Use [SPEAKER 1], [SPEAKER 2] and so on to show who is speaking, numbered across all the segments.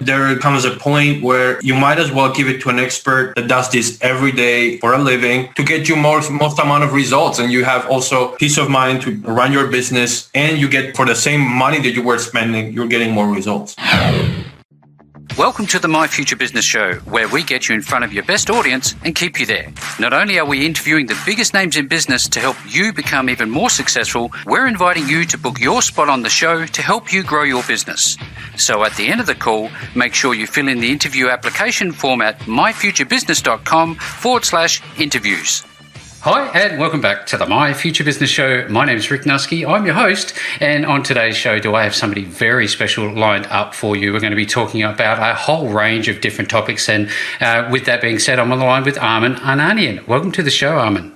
[SPEAKER 1] there comes a point where you might as well give it to an expert that does this every day for a living to get you most amount of results. And you have also peace of mind to run your business, and you get, for the same money that you were spending, you're getting more results.
[SPEAKER 2] Welcome to the My Future Business Show, where we get you in front of your best audience and keep you there. Not only are we interviewing the biggest names in business to help you become even more successful, we're inviting you to book your spot on the show to help you grow your business. So at the end of the call, make sure you fill in the interview application form at myfuturebusiness.com/interviews. Hi, and welcome back to the My Future Business Show. My name is Rick Nusky. I'm your host, and on today's show, I have somebody very special lined up for you. We're going to be talking about a whole range of different topics, and with that being said, I'm on the line with Arman Ananian. Welcome to the show, Arman.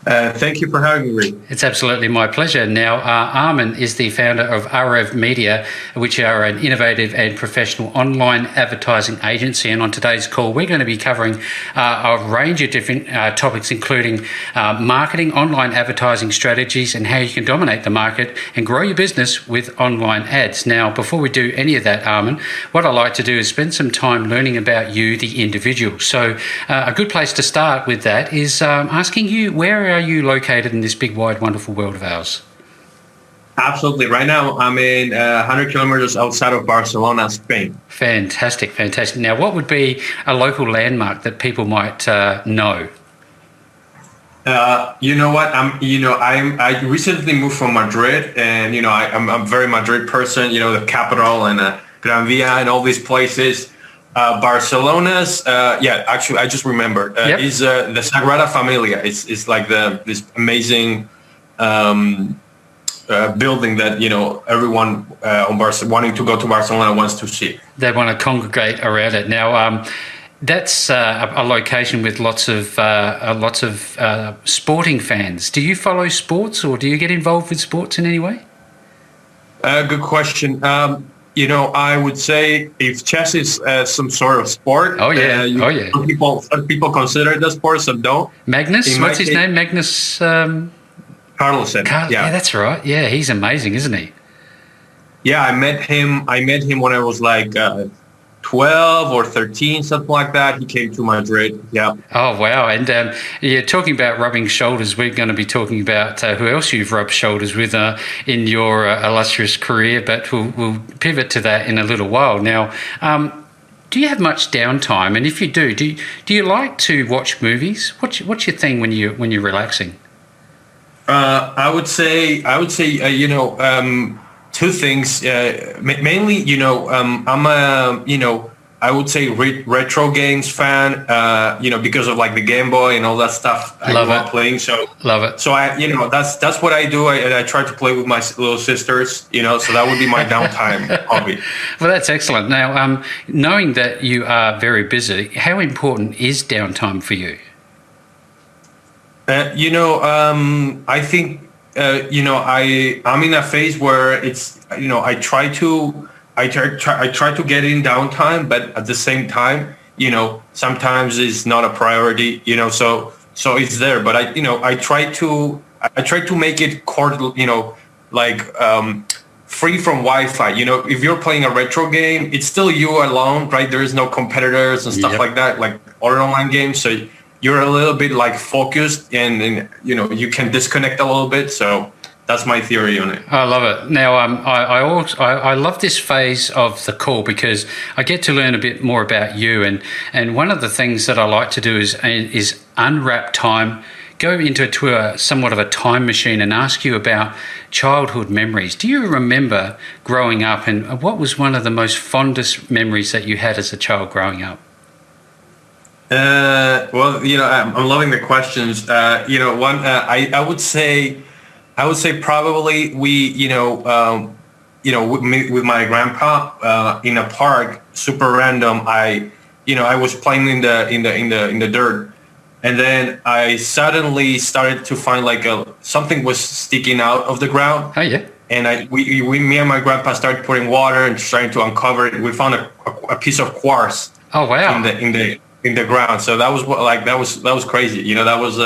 [SPEAKER 1] Thank you for having me, Rick.
[SPEAKER 2] It's absolutely my pleasure. Now, Arman is the founder of Arevmedia, which are an innovative and professional online advertising agency. And on today's call, we're going to be covering a range of different topics, including marketing, online advertising strategies, and how you can dominate the market and grow your business with online ads. Now, before we do any of that, Arman, what I like to do is spend some time learning about you, the individual. So a good place to start with that is asking you, where are you located in this big, wide, wonderful world of ours?
[SPEAKER 1] Absolutely. Right now, I'm in 100 kilometers outside of Barcelona, Spain.
[SPEAKER 2] Fantastic, fantastic. Now, what would be a local landmark that people might know?
[SPEAKER 1] You know what? I recently moved from Madrid, and I'm a very Madrid person. The capital and Gran Via and all these places. Barcelona's, actually, I just remembered, is the Sagrada Familia. It's like this amazing building that, everyone wanting to go to Barcelona wants to see.
[SPEAKER 2] They want to congregate around it. Now, that's a location with lots of sporting fans. Do you follow sports, or do you get involved with sports in any way?
[SPEAKER 1] Good question. I would say if chess is some sort of sport, some people consider it a sport, some don't.
[SPEAKER 2] Magnus, what's his name? Magnus
[SPEAKER 1] Carlsen.
[SPEAKER 2] Yeah, that's right. Yeah, he's amazing, isn't he?
[SPEAKER 1] Yeah, I met him when I was like 12 or 13, something like that. He came to Madrid. Yeah.
[SPEAKER 2] Oh, wow. And you're talking about rubbing shoulders. We're going to be talking about who else you've rubbed shoulders with in your illustrious career, but we'll pivot to that in a little while. Now, do you have much downtime? And if you do you like to watch movies? What's your thing when you're relaxing?
[SPEAKER 1] I would say two things, mainly, I'm I would say retro games fan, because of like the Game Boy and all that stuff. I love playing.
[SPEAKER 2] Love it.
[SPEAKER 1] So that's what I do. I try to play with my little sisters, so that would be my downtime hobby.
[SPEAKER 2] Well, that's excellent. Now, knowing that you are very busy, how important is downtime for you?
[SPEAKER 1] I think, I'm in a phase where it's, I try to get in downtime, but at the same time, sometimes it's not a priority, so it's there. But I try to make it free from Wi-Fi. If you're playing a retro game, it's still you alone, right? There is no competitors and stuff like that, like other online games. So you're a little bit like focused, and you can disconnect a little bit. So that's my theory on it.
[SPEAKER 2] I love it. Now, I love this phase of the call because I get to learn a bit more about you, and one of the things that I like to do is unwrap time, go into somewhat of a time machine, and ask you about childhood memories. Do you remember growing up, and what was one of the most fondest memories that you had as a child growing up?
[SPEAKER 1] I'm loving the questions. I would say probably with my grandpa in a park, super random. I was playing in the dirt, and then I suddenly started to find like something was sticking out of the ground.
[SPEAKER 2] Oh yeah.
[SPEAKER 1] And me and my grandpa started putting water and trying to uncover it. We found a piece of quartz.
[SPEAKER 2] Oh wow.
[SPEAKER 1] In the ground. So that was crazy. That was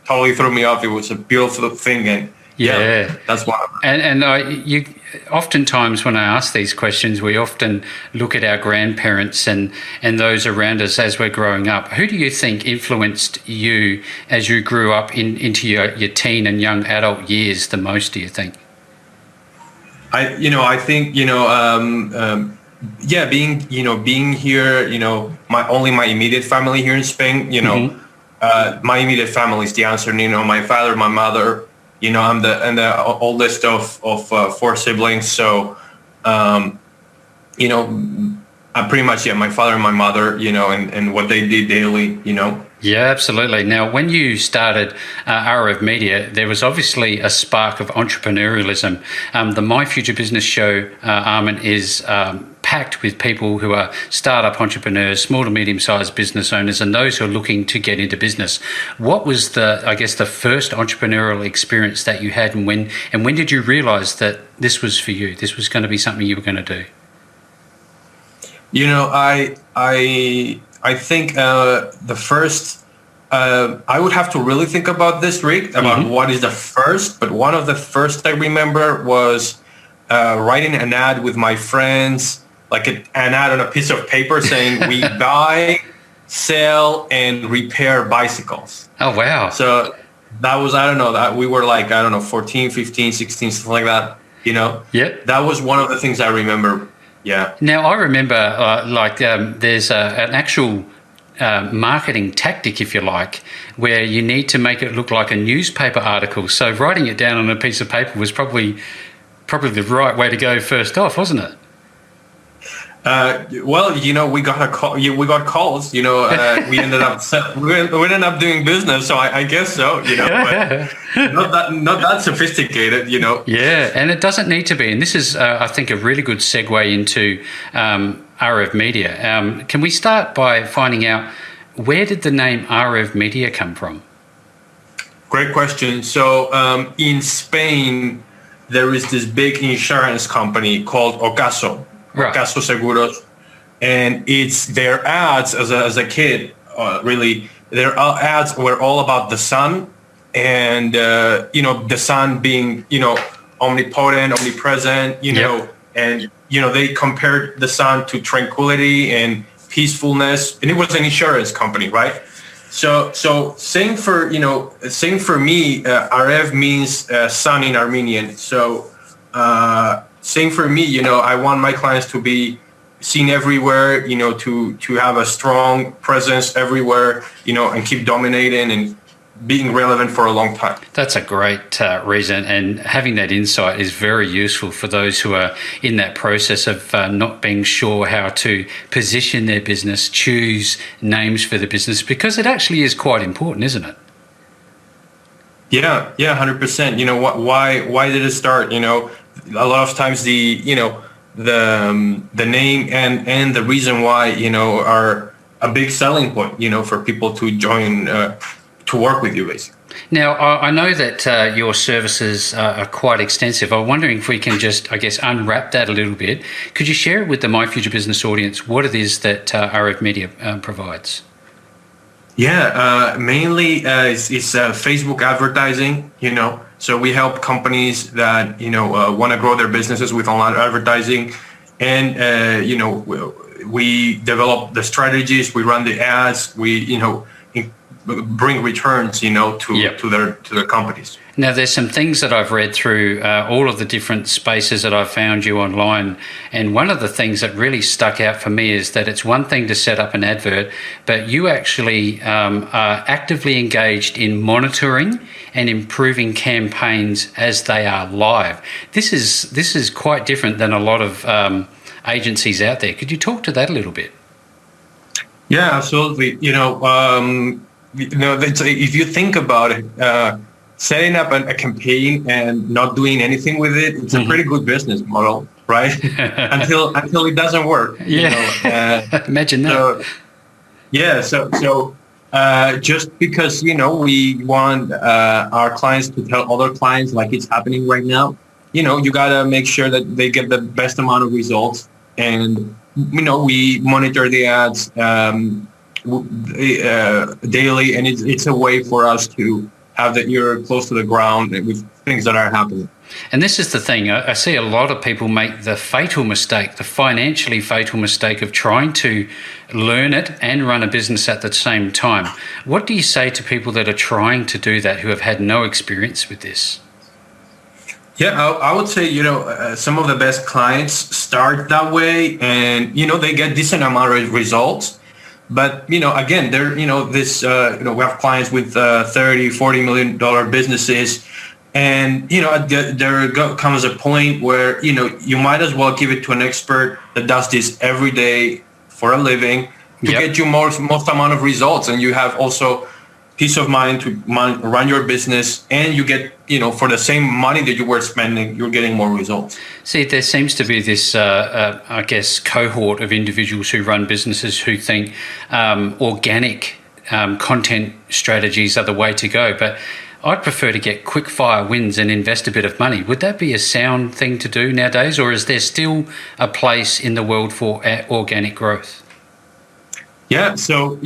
[SPEAKER 1] totally threw me off. It was a beautiful thing, and
[SPEAKER 2] Yeah.
[SPEAKER 1] that's one of them.
[SPEAKER 2] You oftentimes when I ask these questions, we often look at our grandparents and those around us as we're growing up. Who do you think influenced you as you grew up into your teen and young adult years the most, do you think?
[SPEAKER 1] I think, being here, my immediate family here in Spain, my immediate family is the answer. My father, my mother, I'm the oldest of four siblings. So, I pretty much, my father and my mother, and what they did daily,
[SPEAKER 2] Yeah, absolutely. Now, when you started Arevmedia, there was obviously a spark of entrepreneurialism. The My Future Business show, Arman, is packed with people who are startup entrepreneurs, small to medium-sized business owners, and those who are looking to get into business. What was the first entrepreneurial experience that you had, and when did you realise that this was for you? This was going to be something you were going to do?
[SPEAKER 1] I think the first, I would have to really think about this, Rick, about what is the first, but one of the first I remember was writing an ad with my friends, like an ad on a piece of paper saying we buy, sell, and repair bicycles.
[SPEAKER 2] Oh, wow.
[SPEAKER 1] So that was, that we were 14, 15, 16, something like that,
[SPEAKER 2] Yep.
[SPEAKER 1] That was one of the things I remember. Yeah.
[SPEAKER 2] Now, I remember there's an actual marketing tactic, if you like, where you need to make it look like a newspaper article. So writing it down on a piece of paper was probably the right way to go first off, wasn't it?
[SPEAKER 1] Well, we got a call. We got calls. We ended up doing business. So I guess so. But not that sophisticated.
[SPEAKER 2] Yeah, and it doesn't need to be. And this is, I think, a really good segue into Arevmedia. Can we start by finding out where did the name Arevmedia come from?
[SPEAKER 1] Great question. So in Spain, there is this big insurance company called Ocaso.
[SPEAKER 2] Right.
[SPEAKER 1] Ocaso Seguros, and it's their ads as a kid. Really, their ads were all about the sun, and the sun being omnipotent, omnipresent.
[SPEAKER 2] Yep.
[SPEAKER 1] And they compared the sun to tranquility and peacefulness, and it was an insurance company, right? So same for me. Arev means sun in Armenian. So. Same for me, I want my clients to be seen everywhere, to have a strong presence everywhere, and keep dominating and being relevant for a long time.
[SPEAKER 2] That's a great reason, and having that insight is very useful for those who are in that process of not being sure how to position their business, choose names for the business, because it actually is quite important, isn't it?
[SPEAKER 1] Yeah, 100%. Why did it start? A lot of times the name and the reason why are a big selling point for people to join to work with you, basically.
[SPEAKER 2] Now I know that your services are quite extensive. I'm wondering if we can just, I guess, unwrap that a little bit. Could you share with the My Future Business audience what it is that Arevmedia provides?
[SPEAKER 1] Yeah, mainly it's Facebook advertising. So we help companies that want to grow their businesses with online advertising, and we develop the strategies, we run the ads, we bring returns to their companies.
[SPEAKER 2] Now, there's some things that I've read through all of the different spaces that I've found you online, and one of the things that really stuck out for me is that it's one thing to set up an advert, but you actually are actively engaged in monitoring and improving campaigns as they are live. This is quite different than a lot of agencies out there. Could you talk to that a little bit?
[SPEAKER 1] Yeah, absolutely. If you think about it, setting up a campaign and not doing anything with it, it's a pretty good business model, right? until it doesn't work.
[SPEAKER 2] Yeah. Imagine that.
[SPEAKER 1] So just because we want our clients to tell other clients like it's happening right now, you gotta make sure that they get the best amount of results, and we monitor the ads daily, and it's a way for us to have the ear close to the ground with things that are happening.
[SPEAKER 2] And this is the thing, I see a lot of people make the fatal mistake, the financially fatal mistake of trying to learn it and run a business at the same time. What do you say to people that are trying to do that, who have had no experience with this?
[SPEAKER 1] Yeah, I would say, some of the best clients start that way, and, they get decent amount of results. But, again, we have clients with 30, $40 million businesses. And, comes a point where, you might as well give it to an expert that does this every day for a living to get you most amount of results. And you have also peace of mind to run your business, and you get, for the same money that you were spending, you're getting more results.
[SPEAKER 2] See, there seems to be this, I guess, cohort of individuals who run businesses who think organic content strategies are the way to go. But I'd prefer to get quick fire wins and invest a bit of money. Would that be a sound thing to do nowadays, or is there still a place in the world for organic growth?
[SPEAKER 1] Yeah, so,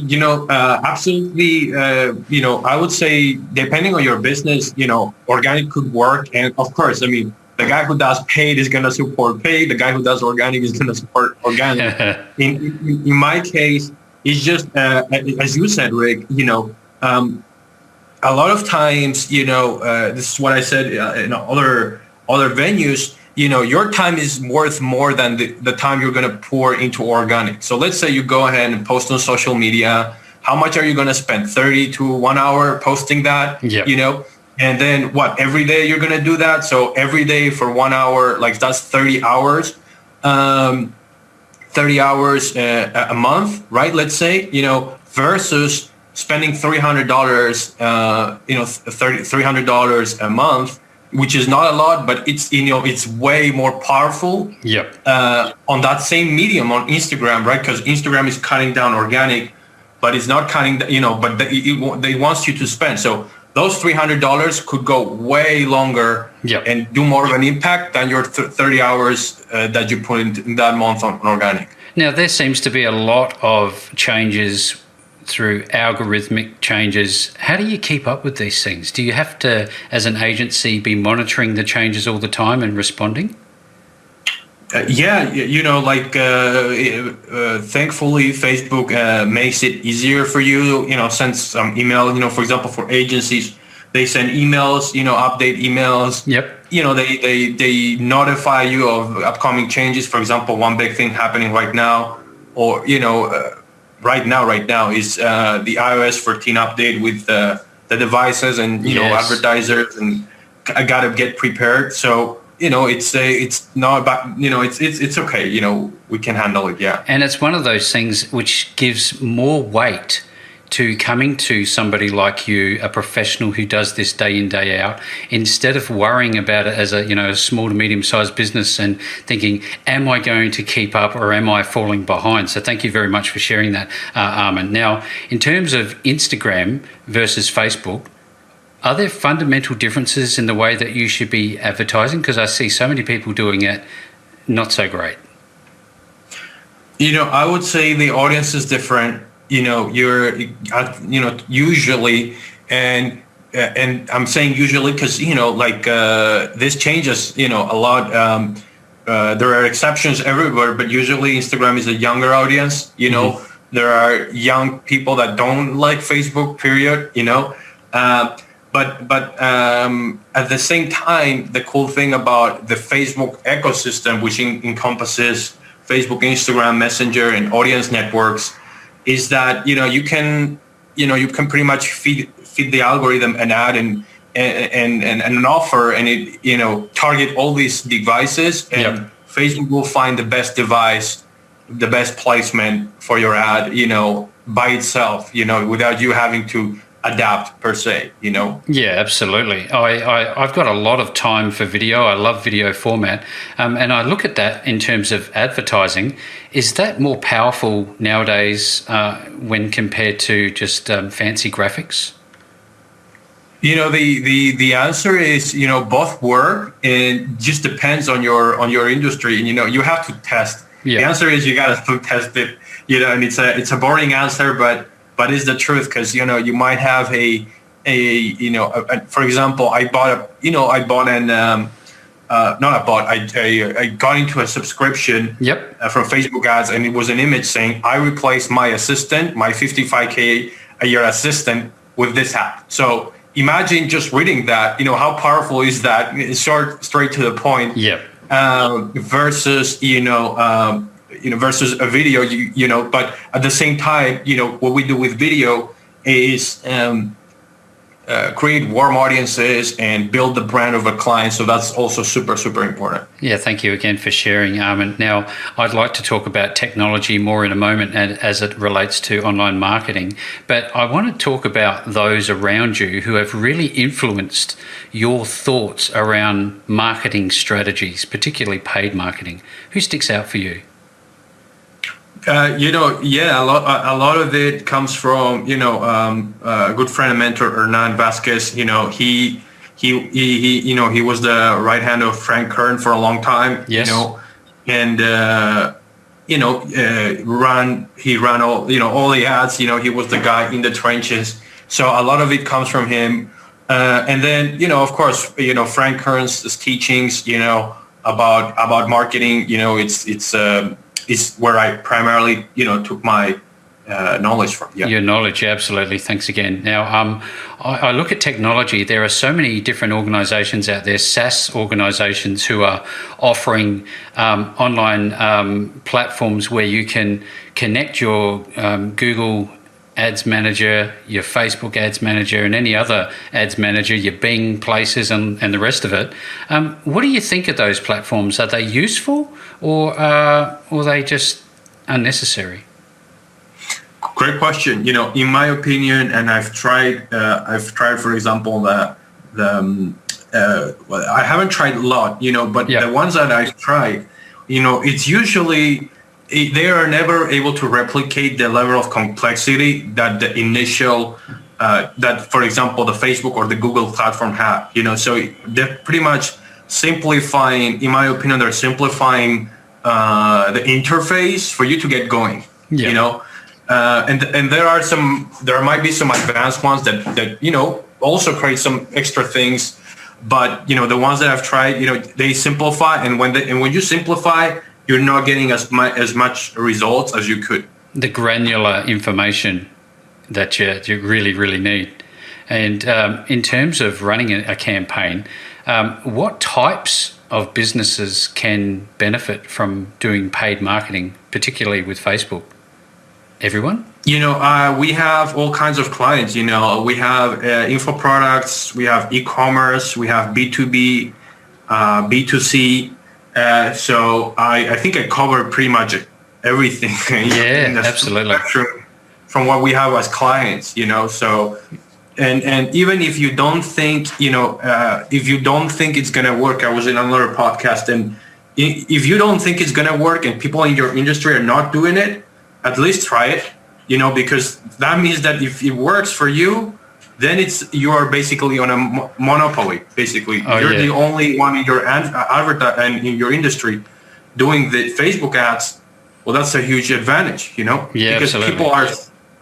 [SPEAKER 1] absolutely, I would say, depending on your business, organic could work. And of course, I mean, the guy who does paid is going to support paid. The guy who does organic is going to support organic. in my case, it's just, as you said, Rick, a lot of times, this is what I said in other venues, your time is worth more than the time you're going to pour into organic. So let's say you go ahead and post on social media. How much are you going to spend? 30 to 1 hour posting that, and then every day you're going to do that. So every day for 1 hour, like that's 30 hours, 30 hours a month, right? Let's say, versus spending $300, $300 a month, which is not a lot, but it's way more powerful. On that same medium on Instagram, right? Because Instagram is cutting down organic, but it's not cutting, but they wants you to spend. So those $300 could go way longer and do more of an impact than your 30 hours that you put in that month on organic.
[SPEAKER 2] Now, there seems to be a lot of changes through algorithmic changes. How do you keep up with these things? Do you have to, as an agency, be monitoring the changes all the time and responding? Thankfully, Facebook makes it easier for you, send some email, for example, for agencies, they send emails, update emails. They notify you of upcoming changes. For example, one big thing happening right now, or, right now is the iOS 14 update with the devices and advertisers, and I gotta get prepared. So it's not about it's okay. We can handle it. Yeah. And it's one of those things which gives more weight to coming to somebody like you, a professional who does this day in, day out, instead of worrying about it as a small to medium sized business and thinking, am I going to keep up or am I falling behind? So thank you very much for sharing that, Arman. Now, in terms of Instagram versus Facebook, are there fundamental differences in the way that you should be advertising? Because I see so many people doing it not so great.
[SPEAKER 1] I would say the audience is different. Usually, and I'm saying usually because, this changes, a lot. There are exceptions everywhere, but usually Instagram is a younger audience. There are young people that don't like Facebook, period, but at the same time, the cool thing about the Facebook ecosystem, which encompasses Facebook, Instagram, Messenger, and audience networks, is that you can pretty much feed the algorithm an ad and an offer, and it target all these devices, and Facebook will find the best device, the best placement for your ad, by itself, without you having to adapt per se, Yeah,
[SPEAKER 2] absolutely. I've got a lot of time for video. I love video format. And I look at that in terms of advertising. Is that more powerful nowadays when compared to just fancy graphics?
[SPEAKER 1] The answer is, both work, and just depends on your industry. And, you have to test. The answer is you got to test it, and it's a boring answer, but it's the truth, because you might have a for example, I got into a subscription from Facebook ads, and it was an image saying, I replaced my assistant, my 55K a year assistant, with this app. So imagine just reading that, how powerful is that? It's straight to the point. Versus, versus a video, but at the same time, what we do with video is create warm audiences and build the brand of a client. So that's also super, super important.
[SPEAKER 2] Yeah, thank you again for sharing, Arman. Now, I'd like to talk about technology more in a moment as it relates to online marketing, but I want to talk about those around you who have really influenced your thoughts around marketing strategies, particularly paid marketing. Who sticks out for you?
[SPEAKER 1] A lot of it comes from, a good friend and mentor, Hernan Vasquez. He was the right hand of Frank Kern for a long time.
[SPEAKER 2] Yes.
[SPEAKER 1] And he ran all the ads. He was the guy in the trenches. So a lot of it comes from him. And then, of course, Frank Kern's teachings, about marketing. Is where I primarily, took my knowledge from.
[SPEAKER 2] Your knowledge, absolutely. Thanks again. Now, I look at technology. There are so many different organizations out there, SaaS organizations, who are offering online platforms where you can connect your Google Ads Manager, your Facebook Ads Manager, and any other ads manager, your Bing places and the rest of it. What do you think of those platforms? Are they useful or are they just unnecessary?
[SPEAKER 1] Great question. In my opinion, and I've tried, for example, I haven't tried a lot, but the ones that I've tried, it's usually, they are never able to replicate the level of complexity that the initial, that, for example, the Facebook or the Google platform have, so they're pretty much simplifying, in my opinion, they're simplifying the interface for you to get going, and there might be some advanced ones that also create some extra things, but, the ones that I've tried, they simplify, and when you simplify, you're not getting as much results as you could. The
[SPEAKER 2] granular information that you really, really need. And in terms of running a campaign, what types of businesses can benefit from doing paid marketing, particularly with Facebook? Everyone?
[SPEAKER 1] We have all kinds of clients. We have info products, we have e-commerce, we have B2B, B2C. So I think I covered pretty much everything.
[SPEAKER 2] Absolutely.
[SPEAKER 1] From what we have as clients, so, and even if you don't think, it's going to work, I was in another podcast, and if you don't think it's going to work and people in your industry are not doing it, at least try it, because that means that if it works for you, then you are basically on a monopoly. Basically, you're the only one in your and in your industry doing the Facebook ads. Well, that's a huge advantage, because
[SPEAKER 2] absolutely.
[SPEAKER 1] People are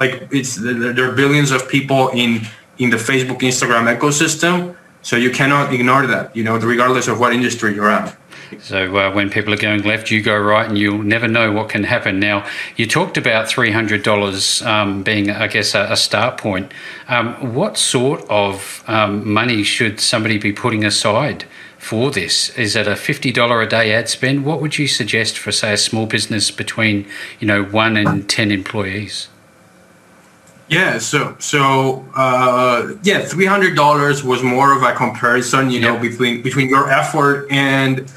[SPEAKER 1] like, there are billions of people in the Facebook, Instagram ecosystem. So you cannot ignore that, regardless of what industry you're at.
[SPEAKER 2] So when people are going left, you go right, and you'll never know what can happen. Now, you talked about $300 being, I guess, a start point. What sort of money should somebody be putting aside for this? Is it a $50 a day ad spend? What would you suggest for, say, a small business between 1 and 10 employees?
[SPEAKER 1] Yeah, so $300 was more of a comparison, between your effort and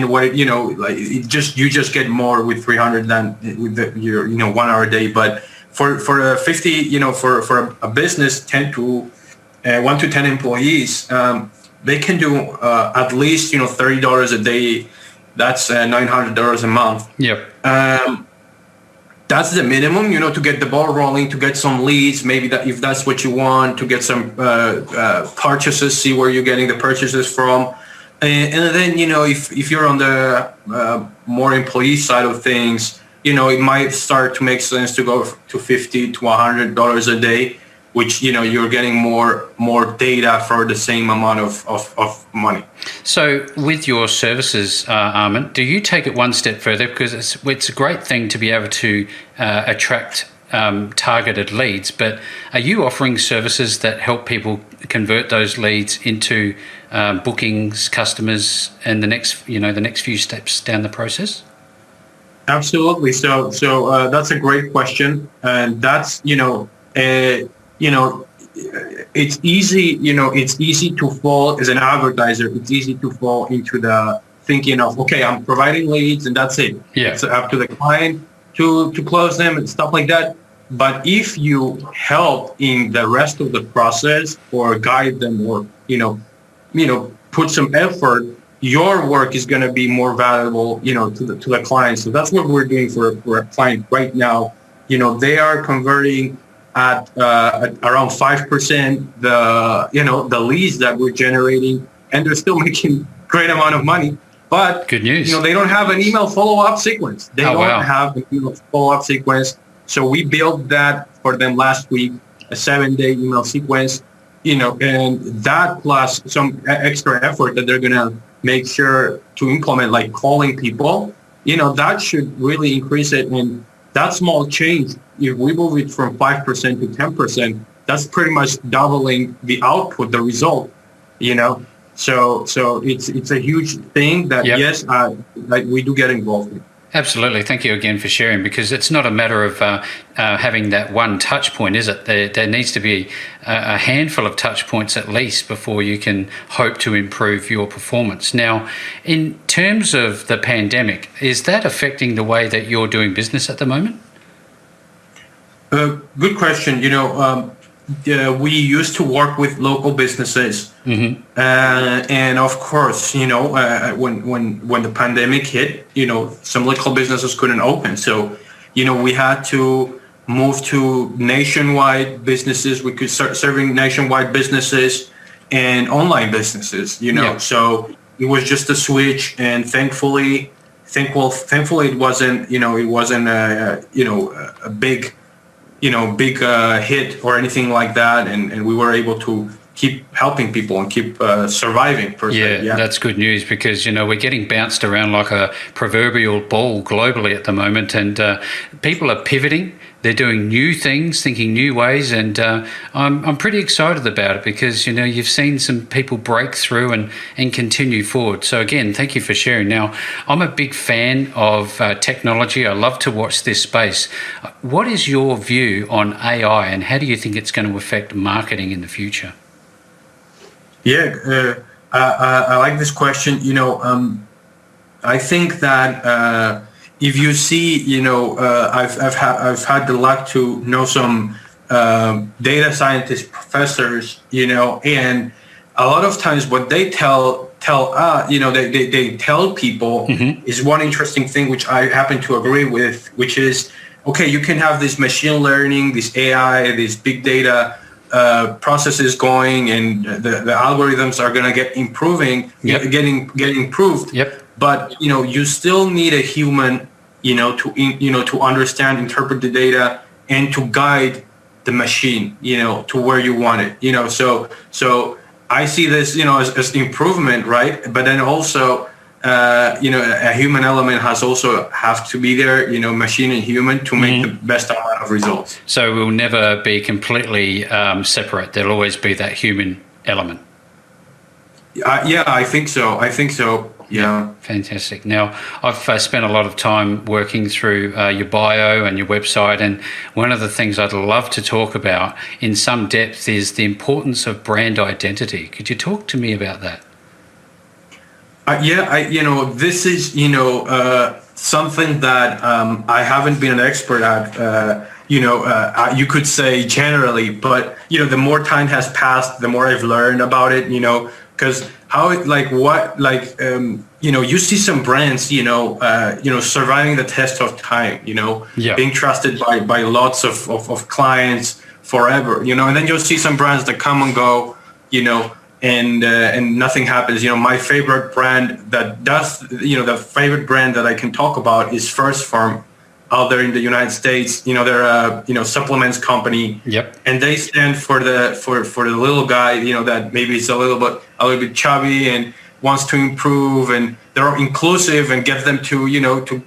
[SPEAKER 1] what you just get more with 300 than with your 1 hour a day. But for a 50, for a business 1 to 10 employees, they can do at least $30 a day. That's $900 a month. That's the minimum, to get the ball rolling, to get some leads, maybe that if that's what you want, to get some purchases, see where you're getting the purchases from. And then, if you're on the more employee side of things, it might start to make sense to go to $50 to $100 a day. which, you're getting more data for the same amount of money.
[SPEAKER 2] So with your services, Arman, do you take it one step further? Because it's a great thing to be able to attract targeted leads, but are you offering services that help people convert those leads into bookings, customers, and the next few steps down the process?
[SPEAKER 1] Absolutely. So that's a great question, and that's it's easy. It's easy to fall as an advertiser. It's easy to fall into the thinking of, okay, I'm providing leads and that's it.
[SPEAKER 2] Yeah.
[SPEAKER 1] It's up to the client to close them and stuff like that. But if you help in the rest of the process or guide them or put some effort, your work is going to be more valuable to the client. So that's what we're doing for a client right now. They are converting at around 5% the leads that we're generating, and they're still making great amount of money. But
[SPEAKER 2] good news.
[SPEAKER 1] They don't have an email follow-up sequence. They don't have an email follow-up sequence. So we built that for them last week, a 7-day email sequence, and that plus some extra effort that they're going to make sure to implement, like calling people, that should really increase it. And that small change, if we move it from 5% to 10%, that's pretty much doubling the output, the result, So it's a huge thing that,
[SPEAKER 2] yep.
[SPEAKER 1] Yes, we do get involved in.
[SPEAKER 2] Absolutely. Thank you again for sharing, because it's not a matter of having that one touch point, is it? There needs to be a handful of touch points at least before you can hope to improve your performance. Now, in terms of the pandemic, is that affecting the way that you're doing business at the moment?
[SPEAKER 1] Good question. We used to work with local businesses,
[SPEAKER 2] mm-hmm.
[SPEAKER 1] And of course, when the pandemic hit, some local businesses couldn't open. So, we had to move to nationwide businesses. We could start serving nationwide businesses and online businesses.
[SPEAKER 2] Yeah.
[SPEAKER 1] So it was just a switch, and thankfully it wasn't a big hit or anything like that, and we were able to keep helping people and keep surviving.
[SPEAKER 2] Yeah, that's good news, because we're getting bounced around like a proverbial ball globally at the moment, and people are pivoting. They're doing new things, thinking new ways, and I'm pretty excited about it, because you've seen some people break through and continue forward. So again, thank you for sharing. Now, I'm a big fan of technology. I love to watch this space. What is your view on AI, and how do you think it's going to affect marketing in the future?
[SPEAKER 1] Yeah, I like this question. I think that if you see, I've had the luck to know some data scientist professors, and a lot of times what they tell they tell people, mm-hmm. is one interesting thing which I happen to agree with, which is, okay, you can have this machine learning, this AI, this big data processes going, and the algorithms are going to get getting improved.
[SPEAKER 2] Yep.
[SPEAKER 1] But you still need a human, to understand, interpret the data, and to guide the machine, to where you want it. So I see this, as improvement, right? But then also, a human element have to be there, machine and human, to make mm-hmm. the best amount of results.
[SPEAKER 2] So we'll never be completely separate. There'll always be that human element.
[SPEAKER 1] Yeah, I think so. Yeah.
[SPEAKER 2] Fantastic. Now, I've spent a lot of time working through your bio and your website, and one of the things I'd love to talk about in some depth is the importance of brand identity. Could you talk to me about that?
[SPEAKER 1] This is, something that I haven't been an expert at, you could say generally, but, the more time has passed, the more I've learned about it, because you see some brands, surviving the test of time,
[SPEAKER 2] yeah.
[SPEAKER 1] being trusted by lots of clients forever, and then you'll see some brands that come and go, and nothing happens. My favorite brand that does, the favorite brand that I can talk about is First Farm. out there in the United States. They're a supplements company.
[SPEAKER 2] Yep.
[SPEAKER 1] And they stand for the little guy, that maybe is a little bit chubby and wants to improve, and they're inclusive and get them to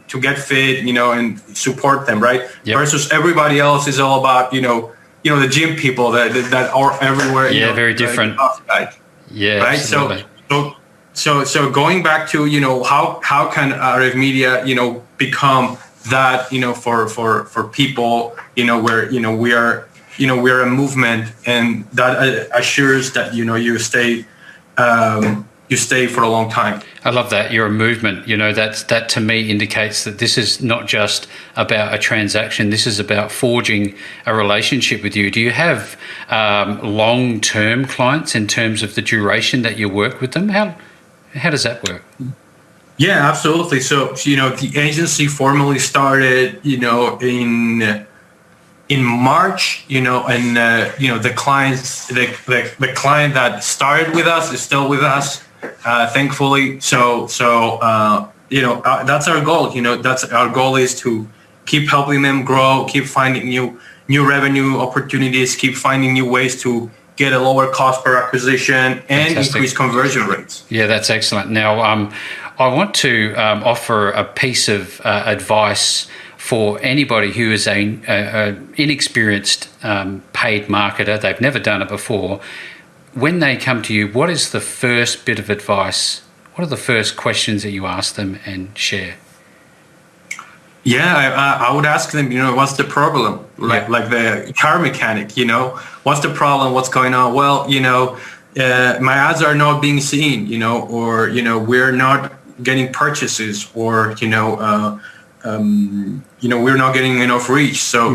[SPEAKER 1] to get fit, and support them, right?
[SPEAKER 2] Yep.
[SPEAKER 1] Versus everybody else is all about the gym people that are everywhere.
[SPEAKER 2] Yeah, very different. Yeah,
[SPEAKER 1] right.
[SPEAKER 2] Absolutely.
[SPEAKER 1] So going back to how can Arevmedia become that for people where we're a movement, and that assures that you stay for a long time.
[SPEAKER 2] I love that. You're a movement. That to me indicates that this is not just about a transaction. This is about forging a relationship with you. Do you have long-term clients in terms of the duration that you work with them? How does that work?
[SPEAKER 1] Yeah, absolutely. So, the agency formally started, in March, and the client that started with us is still with us, thankfully. So that's our goal. That's our goal, is to keep helping them grow, keep finding new revenue opportunities, keep finding new ways to get a lower cost per acquisition and
[SPEAKER 2] Fantastic.
[SPEAKER 1] increase conversion rates.
[SPEAKER 2] Yeah, that's excellent. Now, I want to offer a piece of advice for anybody who is an inexperienced paid marketer. They've never done it before. When they come to you, what is the first bit of advice? What are the first questions that you ask them and share?
[SPEAKER 1] Yeah, I would ask them, what's the problem? Like the car mechanic, what's the problem? What's going on? Well, my ads are not being seen, or, we're not getting purchases, or, we're not getting enough reach. So,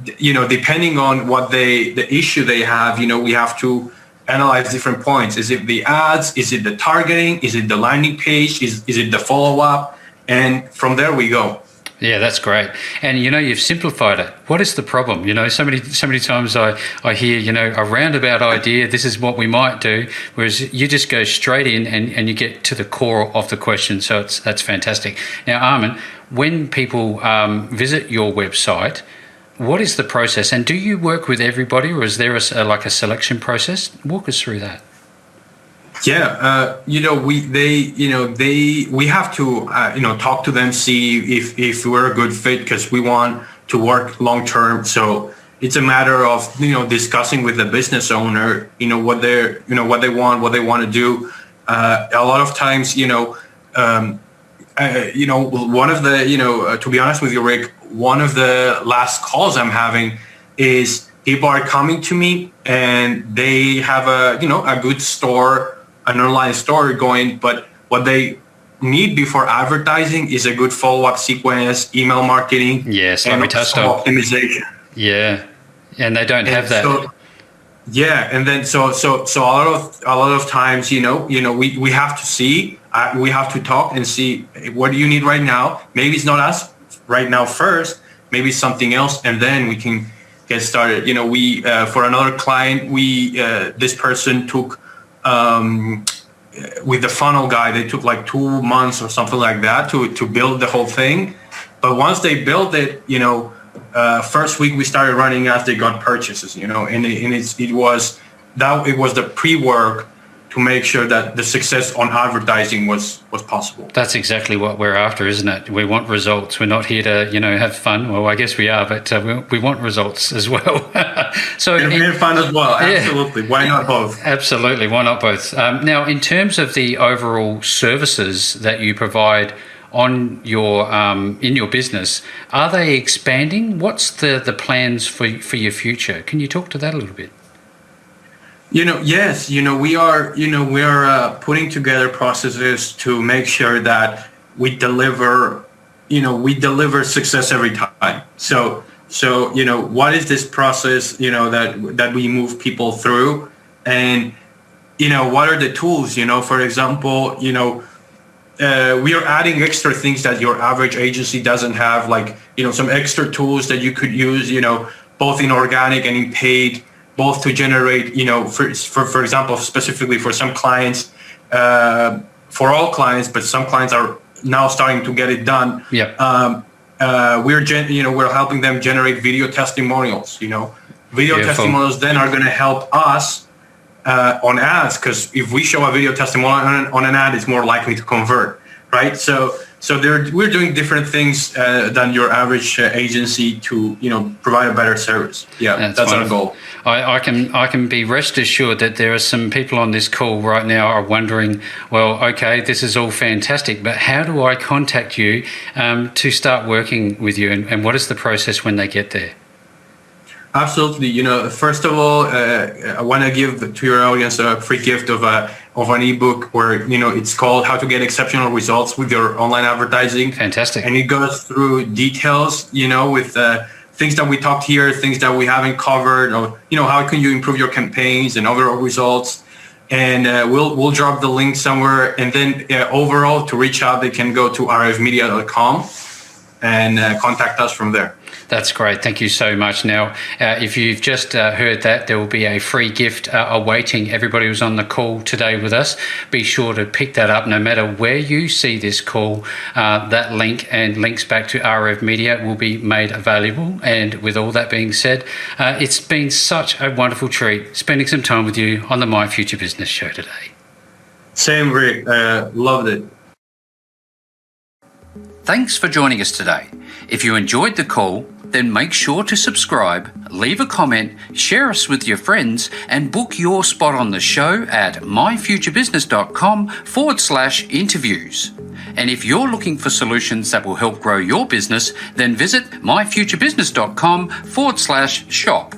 [SPEAKER 1] depending on what the issue they have, we have to analyze different points. Is it the ads? Is it the targeting? Is it the landing page? Is it the follow-up? And from there we go.
[SPEAKER 2] Yeah, that's great. And, you've simplified it. What is the problem? So many times I hear, a roundabout idea, this is what we might do, whereas you just go straight in and you get to the core of the question. So that's fantastic. Now, Arman, when people visit your website, what is the process? And do you work with everybody, or is there a selection process? Walk us through that.
[SPEAKER 1] Yeah, we have to talk to them, see if we're a good fit, because we want to work long term. So it's a matter of discussing with the business owner what they want to do. A lot of times one of the to be honest with you, Rick, one of the last calls I'm having is people are coming to me and they have a good store, an online store going, but what they need before advertising is a good follow-up sequence, email marketing,
[SPEAKER 2] yes,
[SPEAKER 1] and
[SPEAKER 2] we touched on
[SPEAKER 1] optimization.
[SPEAKER 2] Yeah, and they don't have that.
[SPEAKER 1] So, yeah, and then so a lot of times, we have to see, we have to talk and see, what do you need right now? Maybe it's not us right now first, maybe it's something else, and then we can get started. We for another client, this person took. With the funnel guy, they took like 2 months or something like that to build the whole thing. But once they built it, first week we started running as they got purchases, and it was the pre-work to make sure that the success on advertising was possible.
[SPEAKER 2] That's exactly what we're after, isn't it? We want results. We're not here to, have fun. Well, I guess we are, but we want results as well. So
[SPEAKER 1] and fun as well. Absolutely. Yeah. Why not both?
[SPEAKER 2] Absolutely. Why not both? Now, in terms of the overall services that you provide on your in your business, are they expanding? What's the plans for your future? Can you talk to that a little bit?
[SPEAKER 1] Yes, we are putting together processes to make sure that we deliver success every time. So what is this process, that we move people through, and, what are the tools, for example, we are adding extra things that your average agency doesn't have, like, some extra tools that you could use, both in organic and in paid, both to generate, for example, specifically for some clients, for all clients, but some clients are now starting to get it done.
[SPEAKER 2] Yeah.
[SPEAKER 1] we're helping them generate video testimonials. Video
[SPEAKER 2] Beautiful.
[SPEAKER 1] testimonials then are going to help us on ads, because if we show a video testimonial on an ad, it's more likely to convert, right? So we're doing different things than your average agency to provide a better service. Yeah, that's our goal.
[SPEAKER 2] I can be rest assured that there are some people on this call right now are wondering, well, okay, this is all fantastic, but how do I contact you to start working with you, and what is the process when they get there?
[SPEAKER 1] Absolutely. First of all, I want to give to your audience a free gift of an ebook where it's called "How to Get Exceptional Results with Your Online Advertising."
[SPEAKER 2] Fantastic.
[SPEAKER 1] And it goes through details, with things that we talked here, things that we haven't covered, or how can you improve your campaigns and overall results. And we'll drop the link somewhere. And then overall, to reach out, they can go to arevmedia.com and contact us from there.
[SPEAKER 2] That's great. Thank you so much. Now, if you've just heard that, there will be a free gift awaiting everybody who's on the call today with us. Be sure to pick that up no matter where you see this call. That link and links back to Arevmedia will be made available. And with all that being said, it's been such a wonderful treat spending some time with you on the My Future Business show today.
[SPEAKER 1] Same, Rick. Loved it.
[SPEAKER 2] Thanks for joining us today. If you enjoyed the call, then make sure to subscribe, leave a comment, share us with your friends, and book your spot on the show at myfuturebusiness.com/interviews. And if you're looking for solutions that will help grow your business, then visit myfuturebusiness.com/shop.